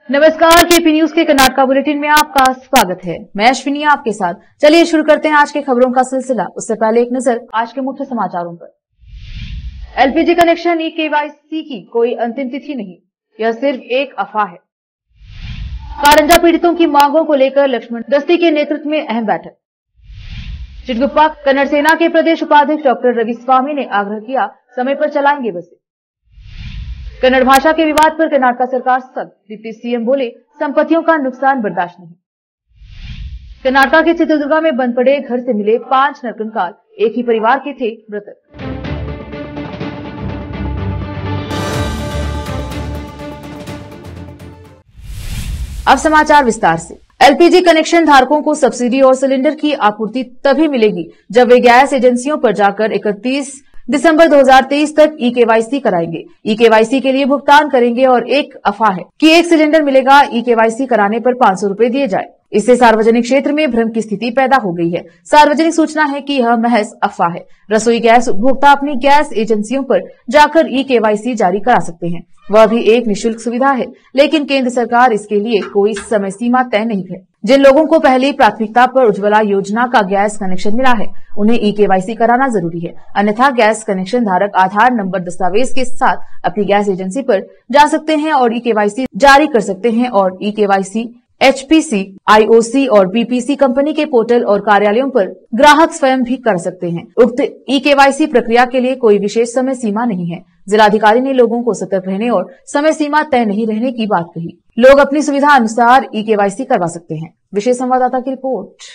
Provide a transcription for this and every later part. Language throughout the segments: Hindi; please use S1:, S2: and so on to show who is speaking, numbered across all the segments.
S1: नमस्कार, केपी न्यूज के कर्नाटका बुलेटिन में आपका स्वागत है। मैं अश्विनी आपके साथ। चलिए शुरू करते हैं आज के खबरों का सिलसिला। उससे पहले एक नजर आज के मुख्य समाचारों पर। एलपीजी कनेक्शन ई-केवाईसी की कोई अंतिम तिथि नहीं, यह सिर्फ एक अफवाह है। कारंजा पीड़ितों की मांगों को लेकर लक्ष्मण दस्ती के नेतृत्व में अहम बैठक। चिटगुप्पा कन्नड़ सेना के प्रदेश उपाध्यक्ष डॉक्टर रवि स्वामी ने आग्रह किया, समय पर चलाएंगे बसें। कन्नड़ भाषा के विवाद पर कर्नाटका सरकार सख्त, डिप्टी सीएम बोले, संपत्तियों का नुकसान बर्दाश्त नहीं। कर्नाटका के चित्रदुर्गा में बंद पड़े घर से मिले 5 नरकंकाल, एक ही परिवार के थे मृतक। अब समाचार विस्तार से। एलपीजी कनेक्शन धारकों को सब्सिडी और सिलेंडर की आपूर्ति तभी मिलेगी जब वे गैस एजेंसियों पर जाकर 31 दिसंबर 2023 तक ई-केवाईसी कराएंगे। ई-केवाईसी के लिए भुगतान करेंगे और एक अफवाह है कि एक सिलेंडर मिलेगा, ई-केवाईसी कराने पर 500 रुपए दिए जाए। इससे सार्वजनिक क्षेत्र में भ्रम की स्थिति पैदा हो गई है। सार्वजनिक सूचना है कि यह महज अफवाह है। रसोई गैस उपभोक्ता अपनी गैस एजेंसियों पर जाकर ई-केवाईसी जारी करा सकते हैं। वह भी एक निःशुल्क सुविधा है, लेकिन केंद्र सरकार इसके लिए कोई समय सीमा तय नहीं है। जिन लोगों को पहली प्राथमिकता पर उज्ज्वला योजना का गैस कनेक्शन मिला है, उन्हें ई-केवाईसी कराना जरूरी है। अन्यथा गैस कनेक्शन धारक आधार नंबर दस्तावेज के साथ अपनी गैस एजेंसी पर जा सकते हैं और ई-केवाईसी जारी कर सकते हैं और ई-केवाईसी एचपीसी, आईओसी और बीपीसी कंपनी के पोर्टल और कार्यालयों पर ग्राहक स्वयं भी कर सकते हैं। उक्त ई-केवाईसी प्रक्रिया के लिए कोई विशेष समय सीमा नहीं है। जिलाधिकारी ने लोगों को सतर्क रहने और समय सीमा तय नहीं रहने की बात कही। लोग अपनी सुविधा अनुसार ई-केवाईसी करवा सकते हैं। विशेष संवाददाता की रिपोर्ट।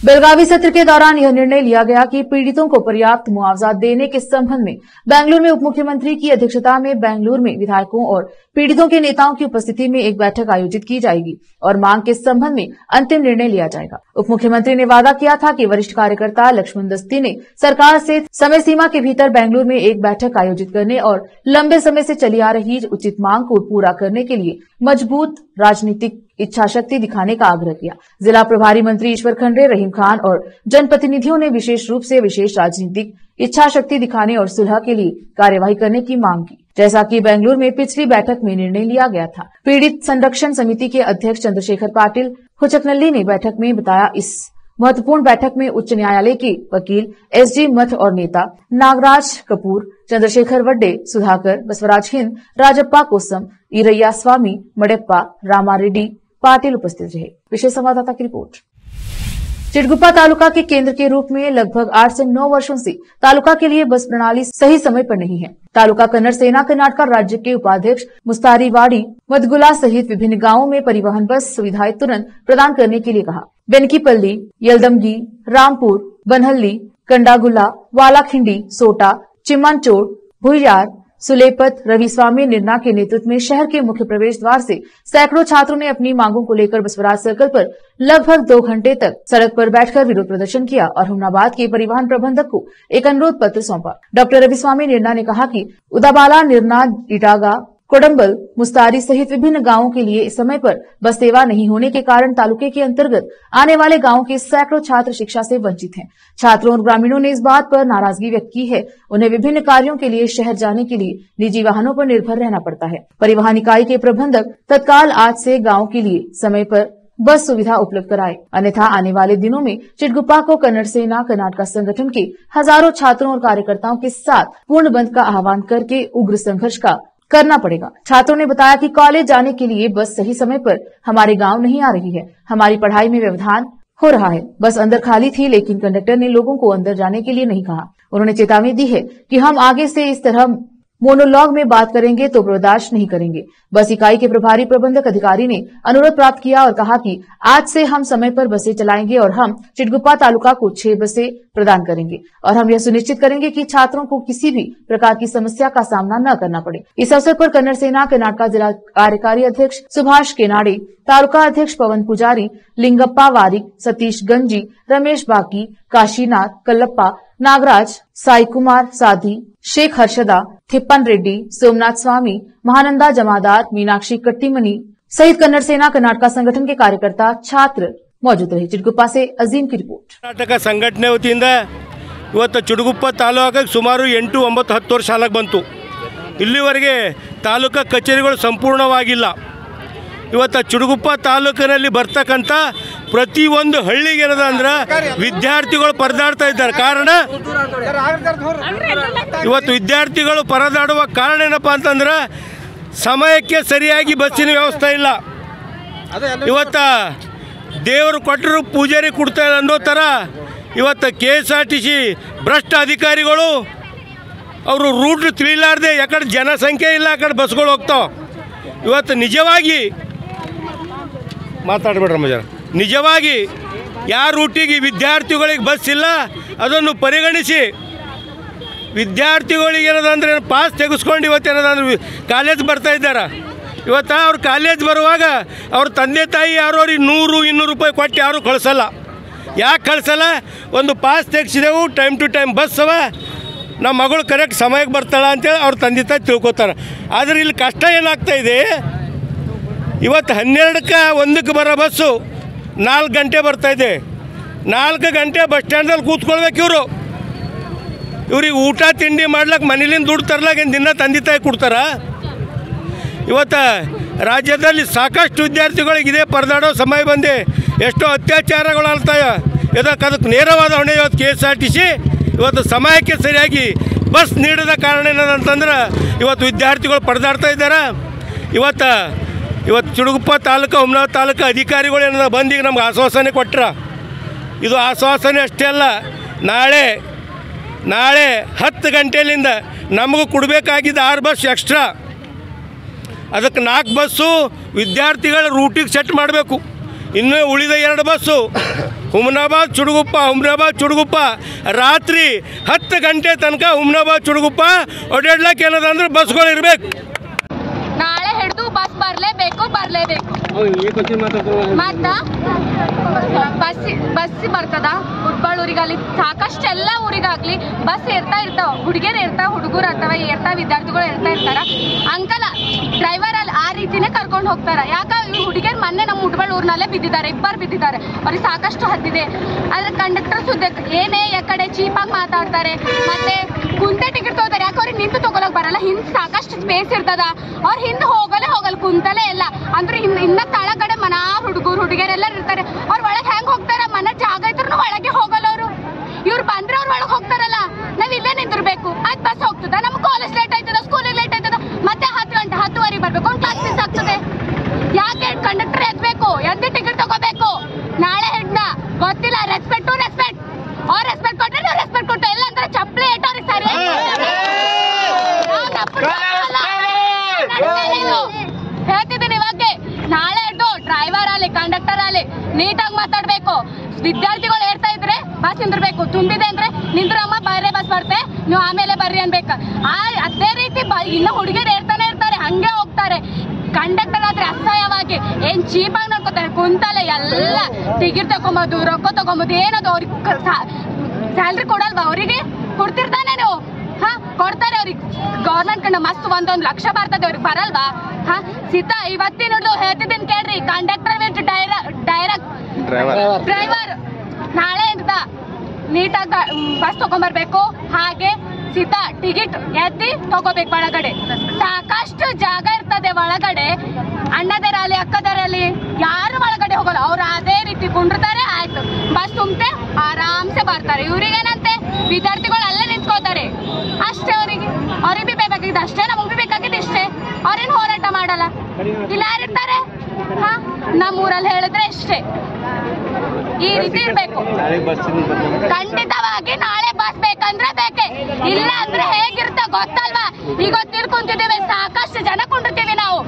S1: बेलगावी सत्र के दौरान यह निर्णय लिया गया कि पीड़ितों को पर्याप्त मुआवजा देने के संबंध में बेंगलुरु में उप मुख्यमंत्री की अध्यक्षता में बेंगलुरु में विधायकों और पीड़ितों के नेताओं की उपस्थिति में एक बैठक आयोजित की जाएगी और मांग के संबंध में अंतिम निर्णय लिया जाएगा। उप मुख्यमंत्री ने वादा किया था कि वरिष्ठ कार्यकर्ता लक्ष्मण दस्ती ने सरकार से समय सीमा के भीतर बेंगलुरु में एक बैठक आयोजित करने और लंबे समय से चली आ रही उचित मांग को पूरा करने के लिए मजबूत राजनीतिक इच्छा शक्ति दिखाने का आग्रह किया। जिला प्रभारी मंत्री ईश्वर खंडे, रहीम खान और जनप्रतिनिधियों ने विशेष रूप से विशेष राजनीतिक इच्छा शक्ति दिखाने और सुलह के लिए कार्यवाही करने की मांग की, जैसा कि बेंगलुरु में पिछली बैठक में निर्णय लिया गया था। पीड़ित संरक्षण समिति के अध्यक्ष चंद्रशेखर पाटिल हुचकनल्ली ने बैठक में बताया, इस महत्वपूर्ण बैठक में उच्च न्यायालय के वकील एसजी मठ और नेता नागराज कपूर, चंद्रशेखर वड्डे, सुधाकर, बसवराज हिंद, राजप्पा कोसम, ईरैया स्वामी, मडेप्पा, रामा रेड्डी पाटिल उपस्थित रहे। विशेष संवाददाता की रिपोर्ट। चिटगुप्पा तालुका के केंद्र के रूप में लगभग 8 से 9 वर्षों से तालुका के लिए बस प्रणाली सही समय पर नहीं है। तालुका कन्नड़ सेना कर्नाटका राज्य के उपाध्यक्ष मुस्तारीवाड़ी, मदगुला सहित विभिन्न गांवों में परिवहन बस सुविधाएं तुरंत प्रदान करने के लिए कहा। बेनकीपल्ली, यलदमगी, रामपुर, बनहल्ली, कंडागुला, वालाखिंडी, सोटा, चिम्मनचोड़, भुइयार, सुलेपत, रवि स्वामी निर्ना के नेतृत्व में शहर के मुख्य प्रवेश द्वार से सैकड़ों छात्रों ने अपनी मांगों को लेकर बसवराज सर्कल पर लगभग 2 घंटे तक सड़क पर बैठकर विरोध प्रदर्शन किया और हुमनाबाद के परिवहन प्रबंधक को एक अनुरोध पत्र सौंपा। डॉक्टर रवि स्वामी निर्ना ने कहा कि उदाबाला, निर्ना, इटागा, कोडम्बल, मुस्तारी सहित विभिन्न गांवों के लिए इस समय पर बस सेवा नहीं होने के कारण तालुके के अंतर्गत आने वाले गांवों के सैकड़ों छात्र शिक्षा से वंचित हैं। छात्रों और ग्रामीणों ने इस बात पर नाराजगी व्यक्त की है। उन्हें विभिन्न कार्यों के लिए शहर जाने के लिए निजी वाहनों पर निर्भर रहना पड़ता है। परिवहन इकाई के प्रबंधक तत्काल आज से गाँव के लिए समय पर बस सुविधा उपलब्ध कराए, अन्यथा आने वाले दिनों में चिटगुप्पा को कन्नड़ सेना कर्नाटका संगठन के हजारों छात्रों और कार्यकर्ताओं के साथ पूर्ण बंद का आह्वान करके उग्र संघर्ष का करना पड़ेगा। छात्रों ने बताया कि कॉलेज जाने के लिए बस सही समय पर हमारे गांव नहीं आ रही है। हमारी पढ़ाई में व्यवधान हो रहा है। बस अंदर खाली थी, लेकिन कंडक्टर ने लोगों को अंदर जाने के लिए नहीं कहा। उन्होंने चेतावनी दी है कि हम आगे से इस तरह मोनोलॉग में बात करेंगे तो बर्दाश्त नहीं करेंगे। बस इकाई के प्रभारी प्रबंधक अधिकारी ने अनुरोध प्राप्त किया और कहा कि आज से हम समय पर बसें चलाएंगे और हम चिटगुप्पा तालुका को 6 बसें प्रदान करेंगे और हम यह सुनिश्चित करेंगे कि छात्रों को किसी भी प्रकार की समस्या का सामना न करना पड़े। इस अवसर पर कन्नड़ सेना कर्नाटका जिला कार्यकारी अध्यक्ष सुभाष केनाडे, तालुका अध्यक्ष पवन पुजारी, लिंगप्पा वारिक, सतीश गंजी, रमेश बाकी, काशीनाथ, कल्लप्पा, नागराज, साई कुमार साधी, शेख हर्षदा, थिप्पन रेड्डी, सोमनाथ स्वामी, महानंदा जमादार, मीनाक्षी कट्टीमनी सहित कन्नड़ सेना कर्नाटका संगठन के कार्यकर्ता छात्र मौजूद रहे। चिटगुप्पा से अजीम की रिपोर्ट।
S2: कर्नाटक संघटने वतीन ಇವತ್ತು ಚಿಟಗುಪ್ಪ ತಾಲೂಕಿಗೆ ಸುಮಾರು 8, 9, 10 ವರ್ಷ ಆಲಕ್ಕೆ ಬಂತು। ಇಲ್ಲಿವರೆಗೆ ತಾಲೂಕಾ ಕಚೇರಿಗಳು ಸಂಪೂರ್ಣವಾಗಿಲ್ಲ। ಇವತ್ತು ಚುಡುಗುಪ್ಪ ತಾಲೂಕಿನಲ್ಲಿ ಬರ್ತಕ್ಕಂಥ ಪ್ರತಿಯೊಂದು ಹಳ್ಳಿಗೆ ಏನದ ಅಂದ್ರೆ ವಿದ್ಯಾರ್ಥಿಗಳು ಪರದಾಡ್ತಾ ಇದ್ದಾರೆ. ಕಾರಣ ಇವತ್ತು ವಿದ್ಯಾರ್ಥಿಗಳು ಪರದಾಡುವ ಕಾರಣ ಏನಪ್ಪ ಅಂತಂದ್ರೆ ಸಮಯಕ್ಕೆ ಸರಿಯಾಗಿ ಬಸ್ಸಿನ ವ್ಯವಸ್ಥೆ ಇಲ್ಲ. ಇವತ್ತು ದೇವರು ಕೊಟ್ಟರು ಪೂಜಾರಿ ಕೊಡ್ತಾರೆ ಅನ್ನೋ ಥರ ಇವತ್ತು KSRTC ಭ್ರಷ್ಟ ಅಧಿಕಾರಿಗಳು ಅವರು ರೂಟ್ ತಿಳಿಲಾರ್ದೆ ಯಾಕಡೆ ಜನಸಂಖ್ಯೆ ಇಲ್ಲ ಆ ಕಡೆ ಬಸ್ಗಳು ಹೋಗ್ತಾವೆ. ಇವತ್ತು ನಿಜವಾಗಿ ಮಾತಾಡಬೇಡ್ರಮ್ಮ ಜನ, ನಿಜವಾಗಿ ಯಾವ ರೂಟಿಗೆ ವಿದ್ಯಾರ್ಥಿಗಳಿಗೆ ಬಸ್ ಇಲ್ಲ ಅದನ್ನು ಪರಿಗಣಿಸಿ ವಿದ್ಯಾರ್ಥಿಗಳಿಗೆ ಏನದಂದ್ರೆ ಪಾಸ್ ತೆಗೆಸ್ಕೊಂಡು ಇವತ್ತು ಏನದಂದ್ರೆ ಕಾಲೇಜ್ ಬರ್ತಾ ಇದ್ದಾರೆ. ಇವತ್ತು ಅವ್ರು ಕಾಲೇಜ್ ಬರುವಾಗ ಅವ್ರ ತಂದೆ ತಾಯಿ ಯಾರು ಅವ್ರಿಗೆ 100-200 ರೂಪಾಯಿ ಕೊಟ್ಟು ಯಾರೂ ಕಳಿಸಲ್ಲ. ಯಾಕೆ ಕಳಿಸಲ್ಲ? ಒಂದು ಪಾಸ್ ತೆಗೆಸಿದೆವು, ಟೈಮ್ ಟು ಟೈಮ್ ಬಸ್ ಅವ, ನಮ್ಮ ಮಗಳು ಕರೆಕ್ಟ್ ಸಮಯಕ್ಕೆ ಬರ್ತಾಳೆ ಅಂತೇಳಿ ಅವ್ರ ತಂದೆ ತಾಯಿ ತಿಳ್ಕೊತಾರೆ. ಆದರೆ ಇಲ್ಲಿ ಕಷ್ಟ ಏನಾಗ್ತಾಯಿದೆ, ಇವತ್ತು 12ಕ್ಕೆ 1ಕ್ಕೆ ಬರೋ ಬಸ್ಸು 4 ಗಂಟೆ ಬರ್ತಾಯಿದೆ. 4 ಗಂಟೆ ಬಸ್ ಸ್ಟ್ಯಾಂಡಲ್ಲಿ ಕೂತ್ಕೊಳ್ಬೇಕು ಇವರು. ಇವ್ರಿಗೆ ಊಟ ತಿಂಡಿ ಮಾಡ್ಲಿಕ್ಕೆ ಮನೇಲಿಂದ ದುಡ್ಡು ತರ್ಲಾಕ ದಿನ ತಂದೆ ತಾಯಿ ಕೊಡ್ತಾರ. ಇವತ್ತು ರಾಜ್ಯದಲ್ಲಿ ಸಾಕಷ್ಟು ವಿದ್ಯಾರ್ಥಿಗಳಿಗೆ ಇದೇ ಪರದಾಡೋ ಸಮಯ ಬಂದೆ. ಎಷ್ಟೋ ಅತ್ಯಾಚಾರಗಳು ಆಗ್ತಾವೆ. ಅದಕ್ಕೆ ನೇರವಾದ ಹೊಣೆ ಇವತ್ತು KSRTC ಇವತ್ತು ಸಮಯಕ್ಕೆ ಸರಿಯಾಗಿ ಬಸ್ ನೀಡದ ಕಾರಣ ಏನದಂತಂದ್ರೆ ಇವತ್ತು ವಿದ್ಯಾರ್ಥಿಗಳು ಪರದಾಡ್ತಾ ಇದ್ದಾರೆ. ಇವತ್ತು ಚುಡುಗುಪ್ಪ ತಾಲೂಕು, ಹುಮನಾಬಾದ್ ತಾಲೂಕು ಅಧಿಕಾರಿಗಳು ಏನದ ಬಂದೀಗ ನಮ್ಗೆ ಆಶ್ವಾಸನೆ ಕೊಟ್ರ. ಇದು ಆಶ್ವಾಸನೆ ಅಷ್ಟೇ ಅಲ್ಲ, ನಾಳೆ 10 ಗಂಟೆಯಿಂದ ನಮಗೂ ಕೊಡಬೇಕಾಗಿದ್ದ 6 ಬಸ್ ಎಕ್ಸ್ಟ್ರಾ, ಅದಕ್ಕೆ 4 ಬಸ್ಸು ವಿದ್ಯಾರ್ಥಿಗಳ ರೂಟಿಗೆ ಸೆಟ್ ಮಾಡಬೇಕು. ಇನ್ನು ಉಳಿದ 2 ಬಸ್ಸು ಹುಮನಾಬಾದ್ ಚುಡುಗುಪ್ಪ ರಾತ್ರಿ 10 ಗಂಟೆ ತನಕ ಹುಮನಾಬಾದ್ ಚುಡುಗುಪ್ಪ ಓಡಾಡ್ಲಿಕ್ಕೆ ಏನದಂದ್ರೆ ಬಸ್ಗಳು ಇರಬೇಕು.
S3: ನಾಳೆ ಹಿಡಿದು ಬಸ್ ಬರಲೇಬೇಕು. ಮತ್ತು ಬಸ್ ಬರ್ತದ ಹುಡ್ಬಾಳೂರಿಗೆ, ಅಲ್ಲಿ ಸಾಕಷ್ಟು ಎಲ್ಲ ಊರಿಗಾಗ್ಲಿ ಬಸ್ ಇರ್ತಾವ. ಹುಡುಗಿಯರು ಇರ್ತಾವ, ಹುಡುಗರು ಇರ್ತಾವ, ವಿದ್ಯಾರ್ಥಿಗಳು ಇರ್ತಾರ. ಅಂಕಲ್ ಡ್ರೈವರ್ ಅಲ್ಲಿ ಆ ರೀತಿನೇ ಕರ್ಕೊಂಡು ಹೋಗ್ತಾರ. ಯಾಕೆ ಹುಡುಗಿಯರು ಮೊನ್ನೆ ನಮ್ಮ ಹುಡ್ಬಾಳ್ ಊರಿನಲ್ಲೇ ಬಿದ್ದಿದ್ದಾರೆ, 2 ಬಿದ್ದಿದ್ದಾರೆ. ಅವ್ರಿಗೆ ಸಾಕಷ್ಟು ಹತ್ತಿದೆ. ಅದ್ರ ಕಂಡಕ್ಟರ್ ಸುದ್ದಿ ಏನೇ ಯಾಕಡೆ ಚೀಪಾಗಿ ಮಾತಾಡ್ತಾರೆ. ಮತ್ತೆ ಕುಂತೆ ಟಿಕೆಟ್ ತಗೋತಾರೆ. ಯಾಕೆ ಅವ್ರಿಗೆ ನಿಂತು ತಗೊಳಕ್ ಬರಲ್ಲ? ಹಿಂದೆ ಸಾಕಷ್ಟು ಸ್ಪೇಸ್ ಇರ್ತದ, ಅವ್ರು ಹಿಂದೆ ಹೋಗಲ್ಲ, ಕುಂತಲೇ ಇಲ್ಲ. ಅಂದ್ರೆ ಇನ್ನ ತಳಗಡೆ ಮನಾ ಹುಡುಗಿಯರೆಲ್ಲರೂ ಇರ್ತಾರೆ. ಅವ್ರು ಒಳಗೆ ಹೆಂಗ್ ಹೋಗ್ತಾರ? ಮನೆ ಜಾಗ ಇದ್ರು ಒಳಗೆ ಹೋಗಲ್ಲ ಅವರು. ಇವ್ರು ಬಂದ್ರೆ ಅವ್ರು ಒಳಗೆ ಹೋಗ್ತಾರಲ್ಲ, ನಾವ್ ಇಲ್ಲೇ ನಿಂತಿರ್ಬೇಕು. ಅದ್ ಬಸ್ ಹೋಗ್ತದ, ನಮ್ ಕಾಲೇಜ್ ಲೇಟ್ ಆಯ್ತದ, ಸ್ಕೂಲಿಗೆ ಲೇಟ್ ಆಯ್ತದ, ಮತ್ತೆ 10 ಗಂಟೆ 10:30 ಬರ್ಬೇಕು. ಒಂದು ಕ್ಲಾಸ್ ಮಿಸ್ ಆಗ್ತದೆ. ಯಾಕೆ ಕಂಡಕ್ಟರ್ ಎದ್ದು ಟಿಕೆಟ್ ತಗೋಬೇಕು? ನಾಳೆ ಹಿಡ್ದ ಗೊತ್ತಿಲ್ಲ. ರೆಸ್ಪೆಕ್ಟ್ ಅವ್ರು ರೆಸ್ಪೆಕ್ಟ್ ಕೊಟ್ರೆ ನಾವು ರೆಸ್ಪೆಕ್ಟ್ ಕೊಟ್ಟು, ಇಲ್ಲ ಅಂದ್ರೆ ಚಪ್ಪಲಿ ಇಟ್ಟವ್ರಿ ಸರಿ. ಹೇಳ್ತಿದ್ದೀನಿ ಇವಾಗೆ, ನಾಳೆ ಹಿಡ್ದು ಡ್ರೈವರ್ ಅಲ್ಲಿ ಕಂಡಕ್ಟರ್ ಅಲ್ಲಿ ನೀಟಾಗಿ ಮಾತಾಡ್ಬೇಕು. ವಿದ್ಯಾರ್ಥಿಗಳು ಹೇಳ್ತಾ ಇದ್ರೆ ಬಸ್ ನಿಂದಿರ್ಬೇಕು. ತುಂಬಿದೆ ಅಂದ್ರೆ ನಿಂದ್ರಮ್ಮ, ಬೇರೆ ಬಸ್ ಬರ್ತೆ, ನೀವು ಆಮೇಲೆ ಬರ್ರಿ ಅನ್ಬೇಕು. ಅದೇ ರೀತಿ ಇನ್ನು ಹುಡುಗಿಯರು ಹೇಳ್ತಾನೆ ಇರ್ತಾರೆ, ಹಂಗೆ ಹೋಗ್ತಾರೆ. ಕಂಡಕ್ಟರ್ ಆದ್ರೆ ಅಸಹ್ಯವಾಗಿ ಏನ್ ಚೀಪಾಗಿ ನೋಡ್ಕೋತಾರೆ. ಕುಂತಲೆ ಎಲ್ಲ ಟಿಕೆಟ್ ತಗೊಂಬೋದು, ರೊಕ್ಕ ತಗೊಂಬೋದು. ಏನದು ಅವ್ರಿಗೆ ಸ್ಯಾಲ್ರಿ ಕೊಡಲ್ವಾ? ಅವರಿಗೆ ಕೊಡ್ತಿರ್ತಾನೆ ನೀವು. ಕೊಡ್ತಾರೆ ಅವ್ರಿಗೆ. ಗೌರ್ಮೆಂಟ್ ಕಂಡ ಮಸ್ತ್ 1 ಲಕ್ಷ ಬರ್ತದೆ, ಅವ್ರಿಗೆ ಬರಲ್ವಾ? ಸೀತಾ ಇವತ್ತಿನ ಹೇಳ್ತಿದ್ದೀನಿ ಕೇಳ್ರಿ. ಕಂಡಕ್ಟರ್ ವಿತ್ ಡ್ರೈವರ್ ನಾಳೆ ಅಂತ ನೀಟಾಗಿ ಬಸ್ ತಗೊಂಡ್ಬರ್ಬೇಕು. ಹಾಗೆ ಸೀತಾ ಟಿಕೆಟ್ ಎತ್ತಿ ತಗೋಬೇಕು. ಒಳಗಡೆ ಸಾಕಷ್ಟು ಜಾಗ ಇರ್ತದೆ. ಒಳಗಡೆ ಅಣ್ಣದರಲ್ಲಿ ಅಕ್ಕದರಲ್ಲಿ ಯಾರು ಒಳಗಡೆ ಹೋಗಲ್ಲ. ಅವ್ರು ಅದೇ ರೀತಿ ಕುಂಡಿರ್ತಾರೆ. ಆಯ್ತು, ಬಸ್ ತುಂಬತೆ ಆರಾಮ್ಸೆ ಬರ್ತಾರೆ. ಇವ್ರಿಗೇನಂತೆ ವಿದ್ಯಾರ್ಥಿಗಳು ಅಲ್ಲೇ ನಿಂತ್ಕೋತಾರೆ ಅಷ್ಟೇ. ಅವ್ರಿಗೆ ಬಿ ಬೇಕಾಗಿದ್ದು ಅಷ್ಟೇ, ನಮಗ್ ಬಿ ಬೇಕಾಗಿದ್ದು ಇಷ್ಟೇ. ಅವ್ರೇನು ಹೋರಾಟ ಮಾಡಲ್ಲ. ಇಲ್ಲ ಯಾರಿರ್ತಾರೆ? ನಮ್ಮೂರಲ್ಲಿ ಹೇಳಿದ್ರೆ ಇಷ್ಟೇ. ಈ ರೀತಿ ಇರ್ಬೇಕು. ಖಂಡಿತವಾಗಿ ನಾಳೆ ಬಸ್ ಬೇಕಂದ್ರೆ ಬೇಕೇ, ಇಲ್ಲ ಅಂದ್ರೆ ಹೇಗಿರ್ತ ಗೊತ್ತಲ್ವಾ? ಈಗ ತಿಳ್ಕೊಂತಿದ್ದೇವೆ, ಸಾಕಷ್ಟು ಜನ ಕೊಂಡಿರ್ತೀವಿ ನಾವು.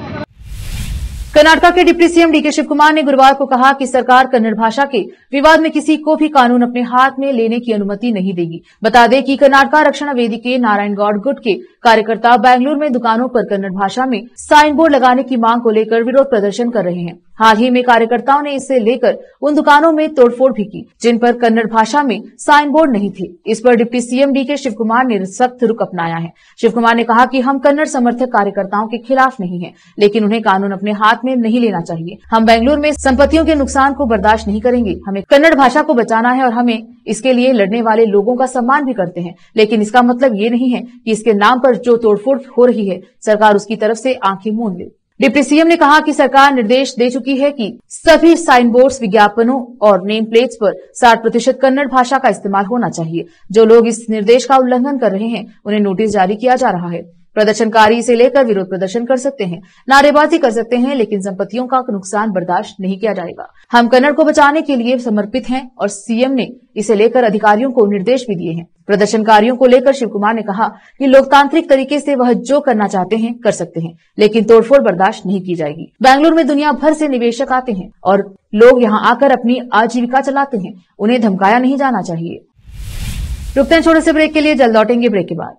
S1: कर्नाटका के deputy CM DK Shivakumar ने गुरुवार को कहा कि सरकार कन्नड़ भाषा के विवाद में किसी को भी कानून अपने हाथ में लेने की अनुमति नहीं देगी। बता दें कि कर्नाटका रक्षण वेदी के नारायण गौड़ गुट के कार्यकर्ता बेंगलुरु में दुकानों पर कन्नड़ भाषा में साइन बोर्ड लगाने की मांग को लेकर विरोध प्रदर्शन कर रहे हैं। हाल ही में कार्यकर्ताओं ने इसे लेकर उन दुकानों में तोड़फोड़ भी की जिन पर कन्नड़ भाषा में साइन बोर्ड नहीं थे। इस पर deputy CM DK Shivakumar ने सख्त रुख अपनाया है। शिव कुमार ने कहा कि हम कन्नड़ समर्थक कार्यकर्ताओं के खिलाफ नहीं हैं, लेकिन उन्हें कानून अपने हाथ में नहीं लेना चाहिए। हम बेंगलुरु में संपत्तियों के नुकसान को बर्दाश्त नहीं करेंगे। हमें कन्नड़ भाषा को बचाना है और हमें इसके लिए लड़ने वाले लोगों का सम्मान भी करते हैं, लेकिन इसका मतलब ये नहीं है कि इसके नाम पर जो तोड़फोड़ हो रही है सरकार उसकी तरफ से आंखें मूंद ले। डिप्टी सीएम ने कहा कि सरकार निर्देश दे चुकी है कि सभी साइन बोर्ड्स, विज्ञापनों और नेम प्लेट्स पर 60% कन्नड़ भाषा का इस्तेमाल होना चाहिए। जो लोग इस निर्देश का उल्लंघन कर रहे हैं उन्हें नोटिस जारी किया जा रहा है। प्रदर्शनकारी इसे लेकर विरोध प्रदर्शन कर सकते हैं, नारेबाजी कर सकते हैं, लेकिन संपत्तियों का नुकसान बर्दाश्त नहीं किया जाएगा। हम कन्नड़ को बचाने के लिए समर्पित हैं और सीएम ने इसे लेकर अधिकारियों को निर्देश भी दिए हैं। प्रदर्शनकारियों को लेकर शिव कुमार ने कहा कि लोकतांत्रिक तरीके से वह जो करना चाहते हैं कर सकते हैं, लेकिन तोड़फोड़ बर्दाश्त नहीं की जाएगी। बेंगलुरु में दुनिया भर से निवेशक आते हैं और लोग यहां आकर अपनी आजीविका चलाते हैं, उन्हें धमकाया नहीं जाना चाहिए। रुकते हैं छोटे से ब्रेक के लिए, जल्द लौटेंगे ब्रेक के बाद।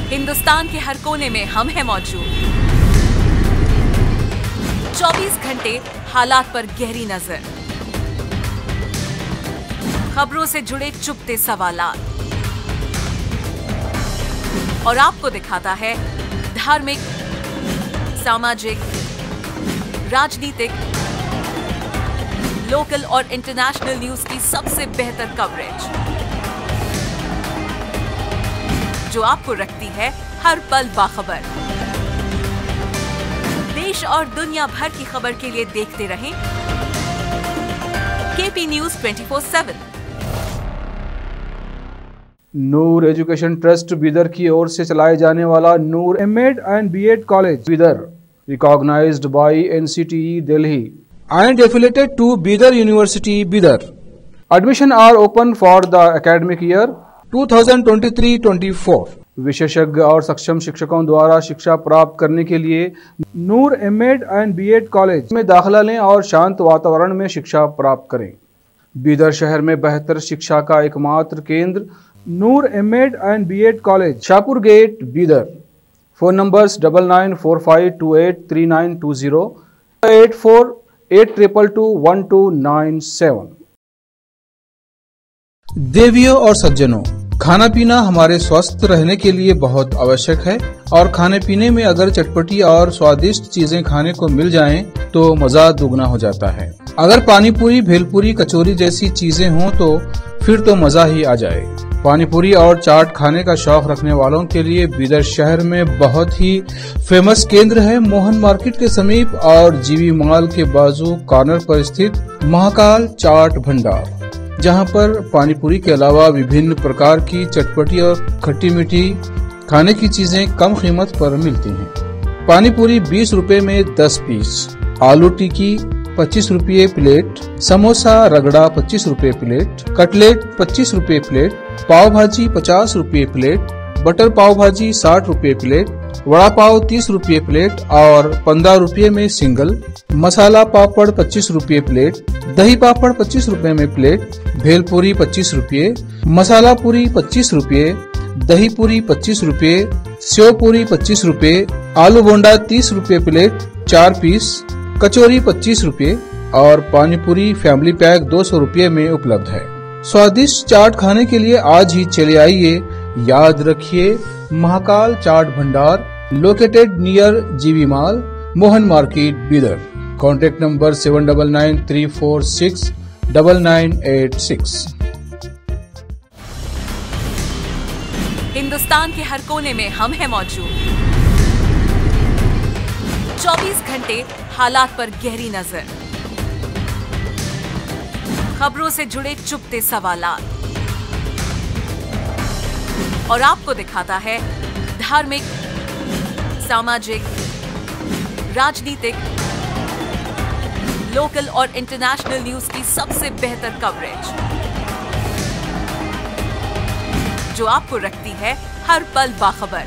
S4: हिंदुस्तान के हर कोने में हम हैं मौजूद। 24 घंटे हालात पर गहरी नजर, खबरों से जुड़े चुपते सवालात और आपको दिखाता है धार्मिक, सामाजिक, राजनीतिक, लोकल और इंटरनेशनल न्यूज की सबसे बेहतर कवरेज जो आपको रखती है हर पल बाखबर। देश और दुनिया भर की खबर के लिए देखते रहें KP news 24/7।
S5: Noor education trust Bidar की ओर से चलाए जाने वाला Noor MEd and BEd college Bidar, recognised by NCTE Delhi and affiliated to Bidar University, Bidar. Admission are open for the academic year 2023-24. विशेषज्ञ और सक्षम शिक्षकों द्वारा शिक्षा प्राप्त करने के लिए नूर एमएड एंड बीएड कॉलेज में दाखिला लें और शांत वातावरण में शिक्षा प्राप्त करें। बीदर शहर में बेहतर शिक्षा का एकमात्र केंद्र Noor MEd and BEd college, Shahpur gate, Bidar. Phone numbers 9945283920, 8482221297।
S6: देवियों और सज्जनों, खाना पीना हमारे स्वस्थ रहने के लिए बहुत आवश्यक है और खाने पीने में अगर चटपटी और स्वादिष्ट चीजें खाने को मिल जाएं तो मजा दुगना हो जाता है। अगर पानी पूरी, भेलपूरी, कचौरी जैसी चीजें हों तो फिर तो मजा ही आ जाए। पानीपुरी और चाट खाने का शौक रखने वालों के लिए बीदर शहर में बहुत ही फेमस केंद्र है मोहन मार्केट के समीप और जीवी मॉल के बाजू कॉर्नर पर स्थित महाकाल चाट भंडार, जहां पर पानीपुरी के अलावा विभिन्न प्रकार की चटपटी और खट्टी मीठी खाने की चीजें कम कीमत पर मिलती हैं। पानीपुरी 20 रुपए में 10 पीस, आलू टिक्की 25 रुपये प्लेट, समोसा रगड़ा 25 रुपये प्लेट, कटलेट 25 रुपये प्लेट, पाव भाजी 50 रुपये प्लेट, बटर पाव भाजी 60 रुपये प्लेट, वड़ा पाव 30 रुपये प्लेट और 15 रुपये में सिंगल, मसाला पापड़ 25 रुपये प्लेट, दही पापड़ 25 रुपये में प्लेट, भेलपूरी 25 रुपये, मसाला पूरी 25 रुपये, दही पूरी 25 रुपये, सेव पूरी 25 रुपये, आलू बोंडा 30 रुपये प्लेट 4 पीस, कचौरी 25 रुपये और पानीपुरी फैमिली पैक 200 रुपये में उपलब्ध है। स्वादिष्ट चाट खाने के लिए आज ही चले आइए। याद रखिए, महाकाल चाट भंडार, लोकेटेड नियर जीवी mall, Mohan market, Bidar. Contact number 7993469986।
S4: Hindustan के हर कोने में हम हैं मौजूद। 24 घंटे हालात पर गहरी नजर, खबरों से जुड़े चुपते सवालात और आपको दिखाता है धार्मिक, सामाजिक, राजनीतिक, लोकल और इंटरनेशनल न्यूज की सबसे बेहतर कवरेज जो आपको रखती है हर पल बाखबर।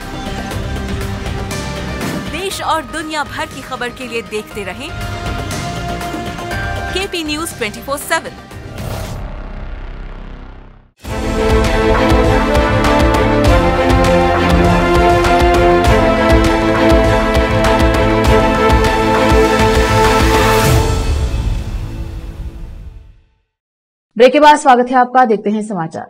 S4: देश और दुनिया भर की खबर के लिए देखते रहें केपी न्यूज 24/7।
S1: ब्रेक के बाद स्वागत है आपका, देखते हैं समाचार।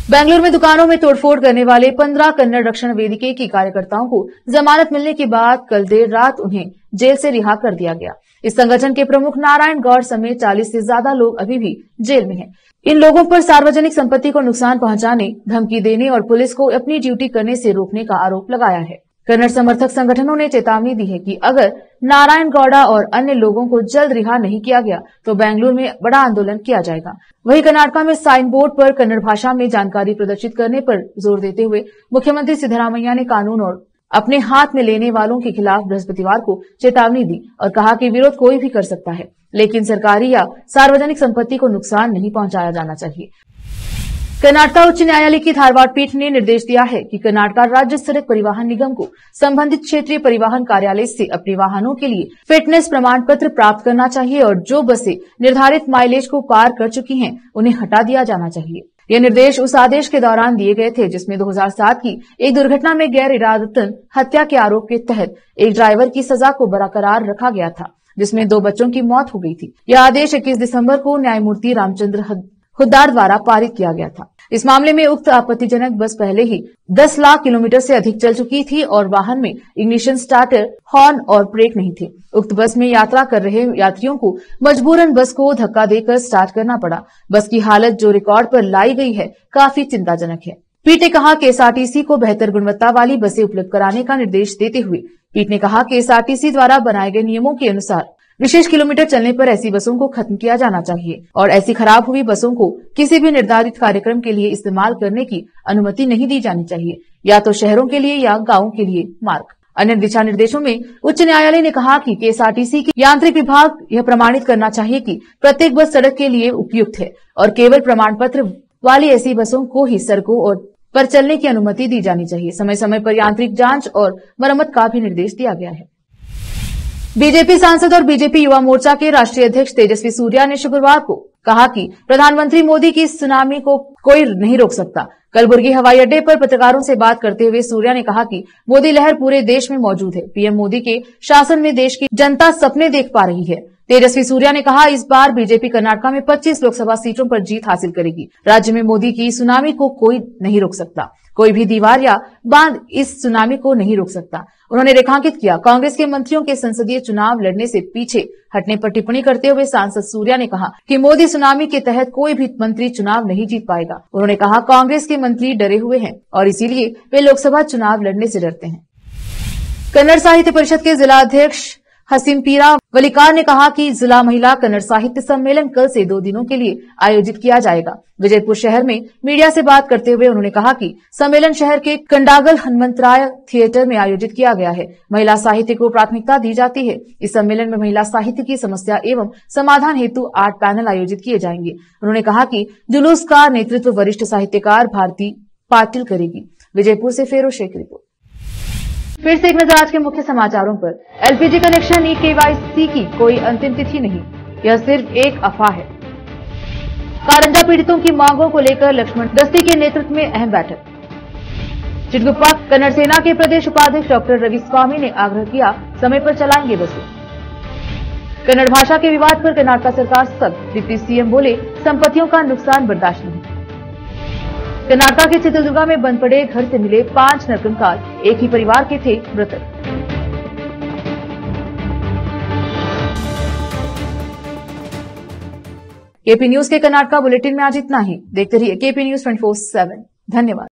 S1: बेंगलुरु में दुकानों में तोड़फोड़ करने वाले 15 कन्नड़ रक्षण वेदिके की कार्यकर्ताओं को जमानत मिलने के बाद कल देर रात उन्हें जेल से रिहा कर दिया गया। इस संगठन के प्रमुख नारायण गौड़ समेत 40 से ज्यादा लोग अभी भी जेल में हैं। इन लोगों पर सार्वजनिक संपत्ति को नुकसान पहुंचाने, धमकी देने और पुलिस को अपनी ड्यूटी करने से रोकने का आरोप लगाया है। कन्नड़ समर्थक संगठनों ने चेतावनी दी है कि अगर नारायण गौड़ा और अन्य लोगों को जल्द रिहा नहीं किया गया तो बेंगलुरु में बड़ा आंदोलन किया जाएगा। वहीं कर्नाटक में साइन बोर्ड पर कन्नड़ भाषा में जानकारी प्रदर्शित करने पर जोर देते हुए मुख्यमंत्री सिद्धरामैया ने कानून और अपने हाथ में लेने वालों के खिलाफ बृहस्पतिवार को चेतावनी दी और कहा कि विरोध कोई भी कर सकता है, लेकिन सरकारी या सार्वजनिक संपत्ति को नुकसान नहीं पहुंचाया जाना चाहिए। कर्नाटक उच्च न्यायालय की धारवाड़ पीठ ने निर्देश दिया है कि कर्नाटक राज्य सड़क परिवहन निगम को संबंधित क्षेत्रीय परिवहन कार्यालय से अपने वाहनों के लिए फिटनेस प्रमाण पत्र प्राप्त करना चाहिए और जो बसें निर्धारित माइलेज को पार कर चुकी हैं उन्हें हटा दिया जाना चाहिए। ये निर्देश उस आदेश के दौरान दिए गए थे जिसमें 2007 की एक दुर्घटना में गैर इरादतन हत्या के आरोप के तहत एक ड्राइवर की सजा को बरकरार रखा गया था, जिसमें 2 बच्चों की मौत हो गई थी। यह आदेश 21 दिसंबर को न्यायमूर्ति रामचंद्र हुद्दार द्वारा पारित किया गया था। इस मामले में उक्त आपत्तिजनक बस पहले ही 10 लाख किलोमीटर से अधिक चल चुकी थी और वाहन में इग्निशन स्टार्टर, हॉर्न और ब्रेक नहीं थे। उक्त बस में यात्रा कर रहे यात्रियों को मजबूरन बस को धक्का देकर स्टार्ट करना पड़ा। बस की हालत जो रिकॉर्ड पर लाई गई है काफी चिंताजनक है। पीठ ने कहा कि एसआरटीसी को बेहतर गुणवत्ता वाली बसें उपलब्ध कराने का निर्देश देते हुए पीठ ने कहा कि एसआरटीसी द्वारा बनाए गए नियमों के अनुसार विशेष किलोमीटर चलने पर ऐसी बसों को खत्म किया जाना चाहिए और ऐसी खराब हुई बसों को किसी भी निर्धारित कार्यक्रम के लिए इस्तेमाल करने की अनुमति नहीं दी जानी चाहिए, या तो शहरों के लिए या गांवों के लिए मार्ग। अन्य दिशा निर्देशों में उच्च न्यायालय ने कहा कि एसआरटीसी के यांत्रिक विभाग यह प्रमाणित करना चाहिए कि प्रत्येक बस सड़क के लिए उपयुक्त है और केवल प्रमाण पत्र वाली ऐसी बसों को ही सड़कों और पर चलने की अनुमति दी जानी चाहिए। समय समय पर यांत्रिक जांच और मरम्मत का भी निर्देश दिया गया है। बीजेपी सांसद और बीजेपी युवा मोर्चा के राष्ट्रीय अध्यक्ष तेजस्वी सूर्या ने शुक्रवार को कहा कि प्रधानमंत्री मोदी की सुनामी को कोई नहीं रोक सकता। कलबुर्गी हवाई अड्डे पर पत्रकारों से बात करते हुए सूर्या ने कहा कि मोदी लहर पूरे देश में मौजूद है। पीएम मोदी के शासन में देश की जनता सपने देख पा रही है। तेजस्वी सूर्या ने कहा इस बार बीजेपी कर्नाटक में 25 लोकसभा सीटों पर जीत हासिल करेगी। राज्य में मोदी की सुनामी को कोई नहीं रोक सकता। कोई भी दीवार या बांध इस सुनामी को नहीं रोक सकता। उन्होंने रेखांकित किया। कांग्रेस के मंत्रियों के संसदीय चुनाव लड़ने से पीछे हटने पर टिप्पणी करते हुए सांसद सूर्या ने कहा कि मोदी सुनामी के तहत कोई भी मंत्री चुनाव नहीं जीत पाएगा। उन्होंने कहा कांग्रेस के मंत्री डरे हुए हैं और इसीलिए वे लोकसभा चुनाव लड़ने से डरते हैं। कन्नड़ साहित्य परिषद के जिला अध्यक्ष हसीमपीरा वलिकार ने कहा कि जिला महिला कन्नड़ साहित्य सम्मेलन कल से 2 दिनों के लिए आयोजित किया जाएगा। विजयपुर शहर में मीडिया से बात करते हुए उन्होंने कहा कि सम्मेलन शहर के कंडागल हनुमंतराय थिएटर में आयोजित किया गया है। महिला साहित्य को प्राथमिकता दी जाती है। इस सम्मेलन में महिला साहित्य की समस्या एवं समाधान हेतु 8 पैनल आयोजित किए जाएंगे। उन्होंने कहा कि जुलूस का नेतृत्व वरिष्ठ साहित्यकार भारती पाटिल करेगी। विजयपुर से फेरोज शेख की रिपोर्ट। फिर से एक नजर आज के मुख्य समाचारों पर। एलपीजी कनेक्शन ई-केवाईसी की कोई अंतिम तिथि नहीं, यह सिर्फ एक अफवाह है। कारंजा पीड़ितों की मांगों को लेकर लक्ष्मण दस्ती के नेतृत्व में अहम बैठक। चिटगुप्पा कन्नड़ सेना के प्रदेश उपाध्यक्ष डॉक्टर रवि स्वामी ने आग्रह किया समय पर चलाएंगे बसें। कन्नड़ भाषा के विवाद पर कर्नाटक सरकार सख्त, डिप्टी सीएम बोले संपत्तियों का नुकसान बर्दाश्त नहीं। कर्नाटक के चित्रदुर्गा में बंद पड़े घर से मिले 5 नरकंकाल, एक ही परिवार के थे मृतक। केपी न्यूज के कर्नाटक बुलेटिन में आज इतना ही। देखते रहिए केपी न्यूज 24/7। धन्यवाद।